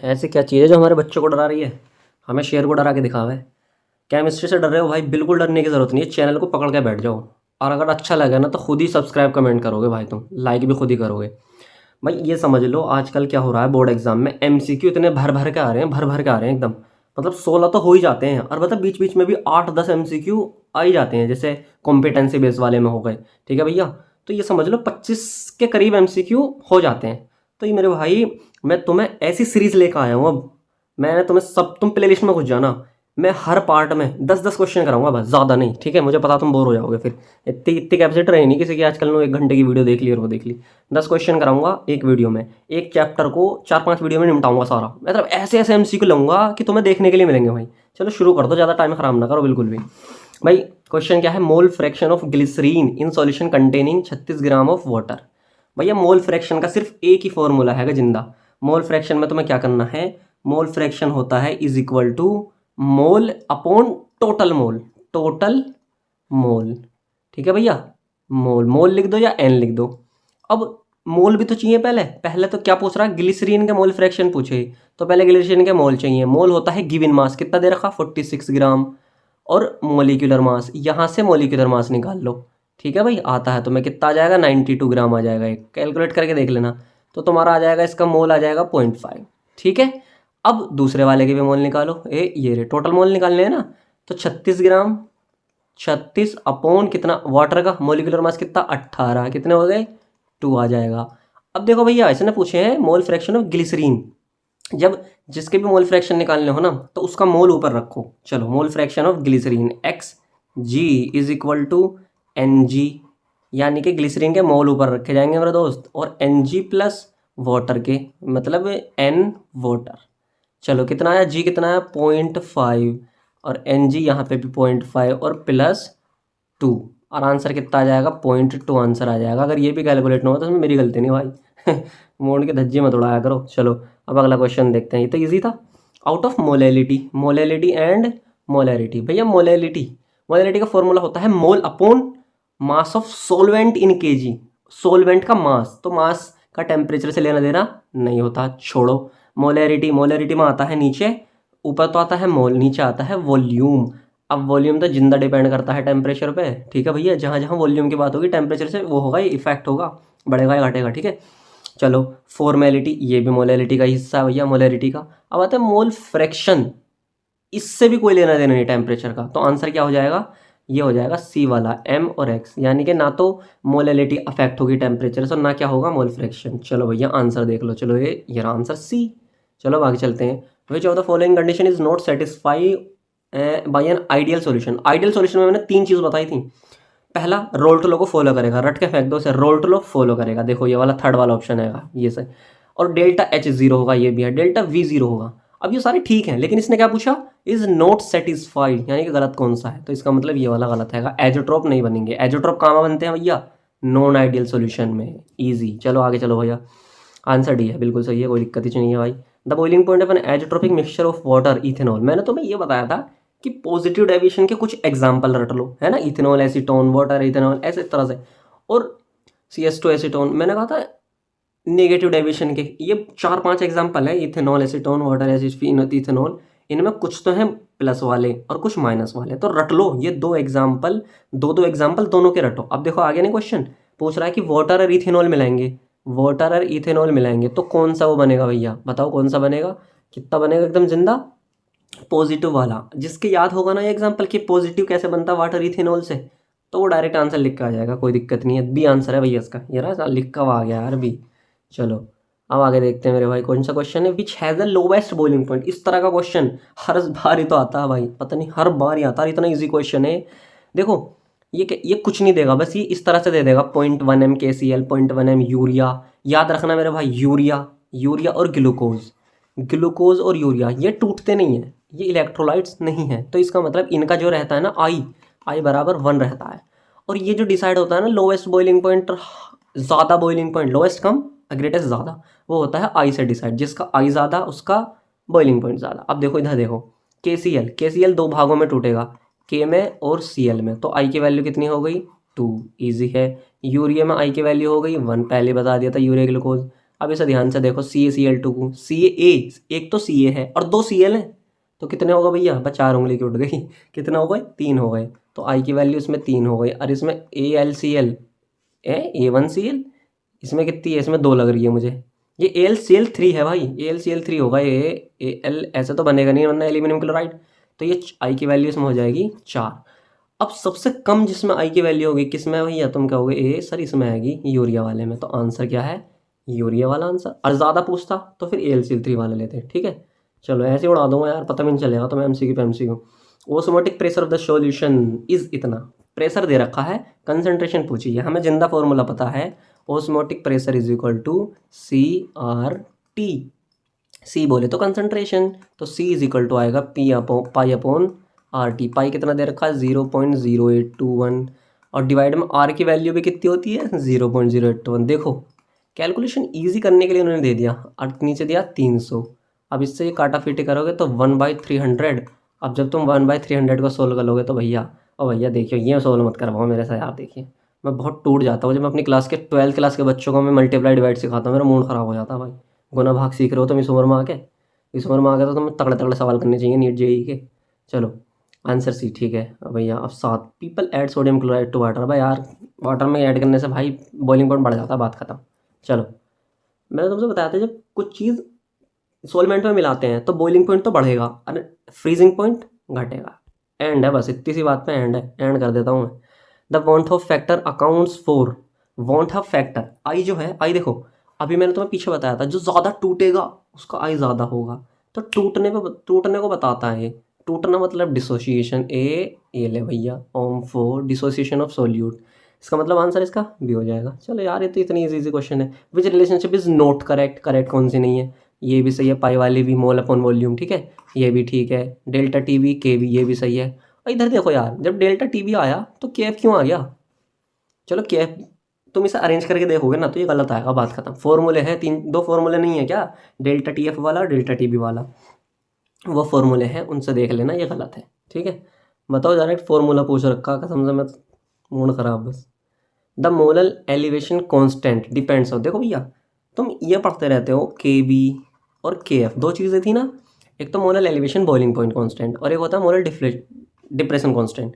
ऐसी क्या चीज़ है जो हमारे बच्चों को डरा रही है? हमें शेर को डरा के दिखावा है। केमिस्ट्री से डर रहे हो भाई, बिल्कुल डरने की ज़रूरत नहीं है। चैनल को पकड़ के बैठ जाओ, और अगर अच्छा लगे ना तो खुद ही सब्सक्राइब कमेंट करोगे भाई, तुम लाइक भी खुद ही करोगे। भाई ये समझ लो आजकल क्या हो रहा है, बोर्ड एग्जाम में एमसीक्यू इतने भर भर के आ रहे हैं, भर भर के आ रहे हैं एकदम। मतलब 16 तो हो ही जाते हैं, और मतलब बीच बीच में भी 8-10 एमसीक्यू आ ही जाते हैं, जैसे कॉम्पिटेंसी बेस वाले में हो गए। ठीक है भैया, तो ये समझ लो 25 के करीब एमसीक्यू हो जाते हैं। तो ये मेरे भाई, मैं तुम्हें ऐसी सीरीज लेकर आया हूँ अब। मैंने तुम्हें सब, तुम प्ले लिस्ट में घुस जाना। मैं हर पार्ट में 10-10 क्वेश्चन कराऊंगा, बस ज़्यादा नहीं। ठीक है, मुझे पता तुम बोर हो जाओगे फिर। इतनी इतनी कैपेसिटी रही नहीं किसी की आजकल में, 1 घंटे की वीडियो देख ली और वो देख ली। 10 क्वेश्चन कराऊंगा एक वीडियो में, एक चैप्टर को 4-5 वीडियो में निपटाऊंगा सारा। मतलब ऐसे ऐसे एमसीक्यू लूंगा कि तुम्हें देखने के लिए मिलेंगे भाई। चलो शुरू कर दो, ज़्यादा टाइम खराब ना करो बिल्कुल भी। भाई क्वेश्चन क्या है, mole fraction of glycerine in solution containing 36 gram of water. भैया मोल फ्रैक्शन का सिर्फ एक ही फॉर्मूला है जिंदा। मोल फ्रैक्शन में तुम्हें क्या करना है, मोल फ्रैक्शन होता है is equal to mole upon total mole. Total mole, ठीक है भैया। मोल मोल लिख दो या एन लिख दो। अब मोल भी तो चाहिए पहले। पहले तो क्या पूछ रहा है, ग्लिसरीन के मोल फ्रैक्शन पूछे, तो पहले ग्लिसरीन के मोल चाहिए। मोल होता है गिवन मास, कितना दे रखा 46 ग्राम, और मोलिकुलर मास, यहाँ से मोलिकुलर मास निकाल लो। ठीक है भाई, आता है तुम्हें कितना आ जाएगा, 92 ग्राम आ जाएगा। एक कैलकुलेट करके देख लेना, तो तुम्हारा आ जाएगा, इसका मोल आ जाएगा 0.5। ठीक है, अब दूसरे वाले के भी मोल निकालो। ये रे टोटल मोल निकालने हैं ना, तो 36 ग्राम, 36 अपॉन कितना वाटर का मोलिकुलर मास कितना 18, कितने हो गए 2 आ जाएगा। अब देखो भैया, ऐसे ना पूछे हैं मोल फ्रैक्शन ऑफ ग्लिसरीन। जब जिसके भी मोल फ्रैक्शन निकालने हो ना, तो उसका मोल ऊपर रखो। चलो, mole fraction of glycerine x g is equal to n g, यानी कि ग्लिसरीन के मोल ऊपर रखे जाएंगे मेरे दोस्त, और एन जी प्लस वाटर के, मतलब एन वाटर। चलो कितना आया, जी कितना आया 0.5, और एन जी यहाँ पे भी 0.5 और प्लस 2, और आंसर कितना आ जाएगा 0.2 आंसर आ जाएगा। अगर ये भी कैलकुलेट ना हो तो इसमें मेरी गलती नहीं भाई। मोड़ के धज्जे में उड़ाया करो। चलो अब अगला क्वेश्चन देखते हैं, ये तो इजी था। Out of molality, molality and molarity. भैया मोलेलिटी, मोलेलिटी का फॉर्मूला होता है mole upon mass of solvent in KG. Solvent का मास, तो मास का टेम्परेचर से लेना देना नहीं होता, छोड़ो। मोलैरिटी, मोलैरिटी में आता है नीचे, ऊपर तो आता है मोल, नीचे आता है वॉल्यूम। अब वॉल्यूम तो जिंदा डिपेंड करता है टेम्परेचर पे। ठीक है भैया, जहाँ जहाँ वॉल्यूम की बात होगी टेम्परेचर से वो होगा, ये इफेक्ट होगा, बढ़ेगा या घटेगा। ठीक है, चलो फॉर्मेलिटी, ये भी मोलैरिटी का हिस्सा है भैया, मोलैरिटी का। अब आता है मोल फ्रैक्शन, इससे भी कोई लेना देना नहीं टेम्परेचर का, तो आंसर क्या हो जाएगा, ये हो जाएगा सी वाला, एम और एक्स, यानी कि ना तो मोलैलिटी अफेक्ट होगी टेम्परेचर से, और ना क्या होगा मोल फ्रैक्शन। चलो भैया आंसर देख लो, चलो ये रहा आंसर सी। चलो अब आगे चलते हैं। Which of the following condition is not satisfy by an ideal solution. Ideal solution में मैंने 3 चीज़ बताई थी। पहला, रोल्ट लॉ को फॉलो करेगा, रट के फेंक दो उसे, रोल्ट लॉ फॉलो करेगा। देखो ये वाला थर्ड वाला ऑप्शन है ये सही। और डेल्टा एच 0 होगा, ये भी है, डेल्टा वी 0 होगा। अब ये सारे ठीक हैं, लेकिन इसने क्या पूछा, इज नॉट सेटिस्फाइड, यानी कि गलत कौन सा है, तो इसका मतलब ये वाला गलत है। एजोट्रोप नहीं बनेंगे। एजोट्रोप कहाँ बनते हैं भैया, नॉन आइडियल सॉल्यूशन में। इजी, चलो आगे चलो भैया, आंसर डी है, बिल्कुल सही है, कोई दिक्कत ही नहीं है भाई। The boiling point of an azeotropic mixture of water ethanol. मैंने तुम्हें ये बताया था कि पॉजिटिव डेविएशन के कुछ एग्जाम्पल रट लो, है ना, इथेनॉल, एसीटोन, वाटर, इथेनॉल, ऐसे तरह से। और CS2 एसीटोन, मैंने कहा था नेगेटिव डेविएशन के, ये 4-5 एग्जाम्पल है, इथेनॉल, एसीटोन, वाटर, इथेनॉल। इनमें कुछ तो हैं प्लस वाले और कुछ माइनस वाले, तो रट लो ये 2 एग्जाम्पल, दो एग्जाम्पल दोनों के रटो। अब देखो आगे नहीं, क्वेश्चन पूछ रहा है कि वाटर और इथेनॉल मिलाएंगे, वाटर और इथेनॉल मिलाएंगे तो कौन सा वो बनेगा भैया, बताओ कौन सा बनेगा, कितना बनेगा एकदम जिंदा, पॉजिटिव वाला। जिसके याद होगा ना ये एग्जाम्पल कि पॉजिटिव कैसे बनता है वाटर इथेनॉल से, तो वो डायरेक्ट आंसर लिख के आ जाएगा, कोई दिक्कत नहीं है। बी आंसर है भैया इसका, ये रहा लिख का आ गया यार बी। चलो अब आगे देखते हैं मेरे भाई, कौन सा क्वेश्चन है, which has the lowest boiling point. इस तरह का क्वेश्चन हर बार ही तो आता है भाई, पता नहीं हर बार ही आता है, इतना ईजी क्वेश्चन है। देखो ये कुछ नहीं देगा, बस ये इस तरह से दे देगा 0.1 m KCl, 0.1 m यूरिया। याद रखना मेरे भाई, यूरिया, यूरिया और ग्लूकोज, ग्लूकोज और यूरिया ये टूटते नहीं है, ये इलेक्ट्रोलाइट्स नहीं है, तो इसका मतलब इनका जो रहता है ना आई बराबर 1 रहता है। और ये जो डिसाइड होता है ना लोवेस्ट बॉइलिंग पॉइंट, ज़्यादा बॉइलिंग पॉइंट, लोवेस्ट कम ग्रेटेस्ट ज़्यादा, वो होता है आई से डिसाइड, जिसका आई ज़्यादा उसका बॉइलिंग पॉइंट ज़्यादा। अब देखो इधर देखो, KCl 2 भागों में टूटेगा, K में और Cl में, तो आई की वैल्यू कितनी हो गई 2, ईजी है। यूरिया में आई की वैल्यू हो गई 1, पहले बता दिया था यूरिया ग्लूकोज। अब इसे ध्यान से देखो, CaCl2 Ca एक तो Ca है और 2 Cl है, तो कितने होगा भैया? बस 4 उंगली की उठ गई कितने हो गए? 3 हो गए। तो I की वैल्यू इसमें 3 हो गई। और इसमें AlCl A1Cl, इसमें कितनी है? इसमें 2 लग रही है मुझे। ये AlCl3 है भाई, AlCl3 होगा ये। Al ऐसे तो बनेगा नहीं वरना एल्यूमिनियम क्लोराइड। तो ये I की वैल्यू इसमें हो जाएगी 4। अब सबसे कम जिसमें I की वैल्यू होगी किसमें है भैया? तुम कहोगे सर इसमें आएगी यूरिया वाले में। तो आंसर क्या है? यूरिया वाला आंसर। और ज़्यादा पूछता तो फिर AlCl3 वाला लेते। ठीक है, चलो ऐसे उड़ा दूंगा यार, पता भी नहीं चलेगा। तो मैं MCQ पे MCQ। Osmotic pressure of the solution is इतना। प्रेशर दे रखा है, कंसंट्रेशन पूछी है, हमें जिंदा फॉर्मूला पता है। Osmotic pressure is equal to CRT। C बोले तो कंसंट्रेशन, तो C इज इक्वल टू आएगा पाई अपॉन RT। पाई कितना दे रखा है? 0.0821। और डिवाइड में R की वैल्यू भी कितनी होती है? 0.0821। देखो कैलकुलेशन ईजी करने के लिए उन्होंने दे दिया, और नीचे दिया 300। अब इससे ये काटाफीटी करोगे तो 1/300। अब जब तुम 1/300 को सोल्व करोगे तो भैया, और भैया देखियो ये सोल्व मत करवाओ मेरे से यार। देखिए मैं बहुत टूट जाता हूँ जब मैं अपनी क्लास के 12th क्लास के बच्चों को मैं मल्टीप्लाई डिवाइड सिखाता हूँ, मेरा मूड ख़राब हो जाता है भाई। गुना भाग सीख रहे हो तुम इस उम्र में आके। इस उम्र में आके तो तुम्हें तगड़े तगड़े सवाल करने चाहिए नीट जेई के। चलो आंसर सी। ठीक है अब भैया, अब 7 people add sodium chloride to water. भाई यार वाटर में ऐड करने से भाई बॉइलिंग पॉइंट बढ़ जाता है, बात खत्म। चलो मैंने तुमसे बताया था जब कुछ चीज़ सॉल्वेंट में मिलाते हैं तो बॉइलिंग पॉइंट तो बढ़ेगा और फ्रीजिंग पॉइंट घटेगा। एंड है बस, इतनी सी बात पे एंड है। एंड कर देता हूँ मैं। The want of factor accounts for. Want of factor I जो है, आई देखो अभी मैंने तुम्हें पीछे बताया था जो ज़्यादा टूटेगा उसका आई ज़्यादा होगा। तो टूटने को बताता है। टूटना मतलब डिसोसिएशन। ए ले भैया ओम फॉर डिसोसिएशन ऑफ सोल्यूट। इसका मतलब आंसर इसका भी हो जाएगा। चलो यार ये तो इतनी इजी क्वेश्चन है। Which relationship is not correct? Correct कौन सी नहीं है? ये भी सही है, पाई वाली भी, मोल अपॉन वॉल्यूम। ठीक है ये भी ठीक है। डेल्टा टी भी, के भी, ये भी सही है। और इधर देखो यार, जब डेल्टा टी भी आया तो के एफ क्यों आ गया? चलो के एफ तुम इसे अरेंज करके देखोगे ना तो ये गलत आएगा, बात खत्म। फॉर्मूले हैं 3, 2 फॉर्मूले नहीं है क्या? डेल्टा टी एफ वाला, डेल्टा टी बी वाला, वो फॉर्मूले हैं, उनसे देख लेना, ये गलत है। ठीक है बताओ, डायरेक्ट फॉर्मूला पूछ रखा, कसम से मैं मूड खराब बस। The molal elevation constant depends on. देखो भैया तुम ये पढ़ते रहते हो के बी और के एफ, 2 चीज़ें थी ना। एक तो molal elevation boiling point constant, और एक होता है मोलल डिप्रेशन कांस्टेंट।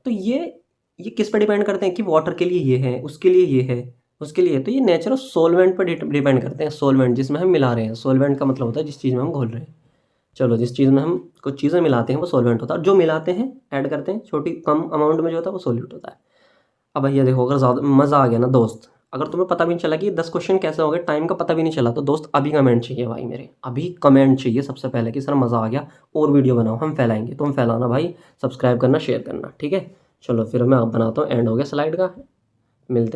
तो ये किस पर डिपेंड करते हैं कि वाटर के लिए ये है, उसके लिए ये है, उसके लिए। तो ये नेचर ऑफ सोलवेंट पर डिपेंड करते हैं। सोलवेंट जिसमें हम मिला रहे हैं, सोलवेंट का मतलब होता है जिस चीज़ में हम घोल रहे हैं। चलो जिस चीज़ में हम कुछ चीज़ें मिलाते हैं वो सॉल्वेंट होता है, जो मिलाते हैं ऐड करते हैं छोटी कम अमाउंट में जो होता है वो सॉल्यूट होता है। अब भैया देखो, अगर ज़्यादा मज़ा आ गया ना दोस्त, अगर तुम्हें पता भी नहीं चला कि 10 क्वेश्चन कैसे हो गए, टाइम का पता भी नहीं चला, तो दोस्त अभी कमेंट चाहिए भाई मेरे, अभी कमेंट चाहिए सबसे पहले कि सर मज़ा आ गया और वीडियो बनाओ, हम फैलाएंगे। तुम फैलाना भाई, सब्सक्राइब करना, शेयर करना। ठीक है चलो फिर मैं आप बनाता हूँ। एंड हो गया स्लाइड का, मिलते हैं।